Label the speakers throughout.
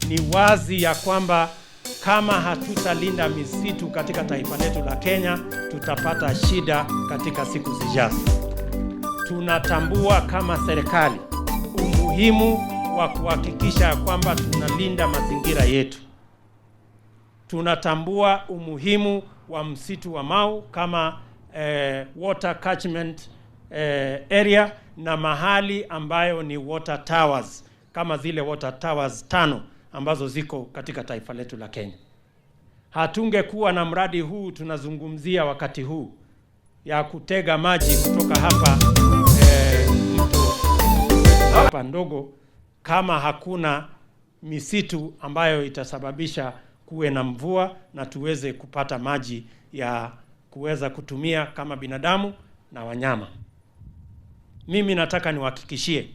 Speaker 1: ni wazi ya kwamba kama hatutalinda misitu katika taifa letu la Kenya, tutapata shida katika siku zijazo. Tunatambua kama serikali umuhimu wa kuhakikisha kwamba tunalinda mazingira yetu. Tunatambua umuhimu wa msitu wa Mau kama water catchment area na mahali ambayo ni water towers kama zile water towers 5 ambazo ziko katika taifa letu la Kenya. Hatungekuwa na mradi huu tunazungumzia wakati huu ya kutega maji kutoka hapa mto hapa ndogo kama hakuna misitu ambayo itasababisha kuwe na mvua na tuweze kupata maji ya kuweza kutumia kama binadamu na wanyama. Mimi nataka niwahakikishie,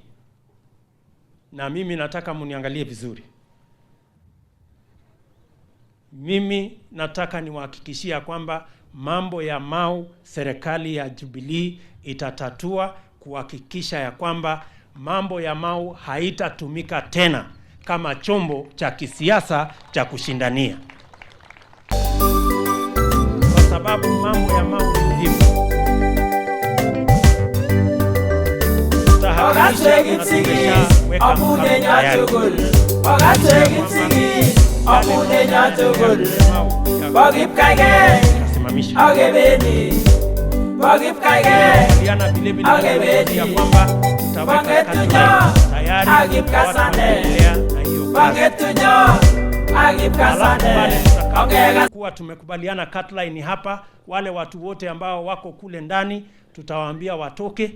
Speaker 1: na mimi nataka muniangalie vizuri. Mimi nataka niwahakikishia kwamba mambo ya Mau serikali ya Jubilee itatatua, kuhakikisha ya kwamba mambo ya Mau haitatumika tena kama chombo cha kisiasa cha kushindania. Kwa sababu mambo ya Mau ni muhimu. Kuwa tumekubaliana cutline hapa, wale watu wote ambao wako kule ndani tutawaambia watoke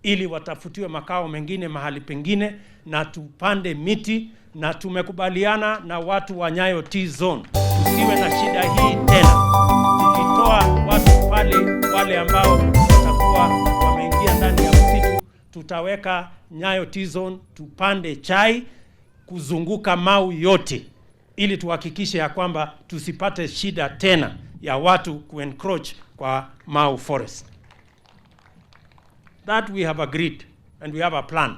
Speaker 1: ili watafutiwe makao mengine mahali pengine na tupande miti, na tumekubaliana na watu wa Nyayo T-Zone tusiwe na shida hii tena. Tukitoa watu pale wale ambao watakuwa wameingia ndani ya msitu, tutaweka Nyayo T-Zone tupande chai kuzunguka Mau yote ili tuhakikishe ya kwamba tusipate shida tena ya watu kuencroach kwa Mau forest. That we have agreed and we have a plan.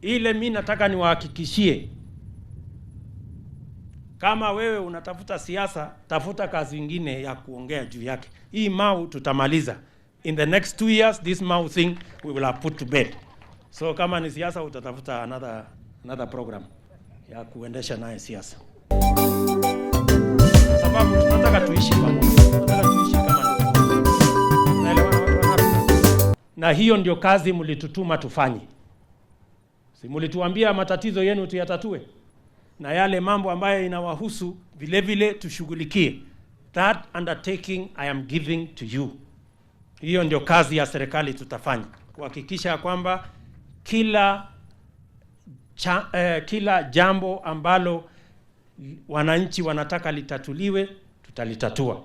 Speaker 1: Ile mimi nataka niwahakikishie, kama wewe unatafuta siasa, tafuta kazi nyingine ya kuongea juu yake. Hii Mau tutamaliza. In the next 2 years, this Mau thing we will have put to bed. So kama ni siasa utatafuta another program ya kuendesha naye siasa. Sababu tunataka tuishi pamoja. Tunataka tuishi kama ndugu. Naelewana watu wangapi? Na hiyo ndio kazi mlitutuma tufanye. Si mlituambia matatizo yenu tuyatatue, na yale mambo ambayo inawahusu vile vile tushughulikie. That undertaking I am giving to you. Hiyo ndio kazi ya serikali tutafanya, kuhakikisha kwamba kila jambo ambalo wananchi wanataka litatuliwe tutalitatua.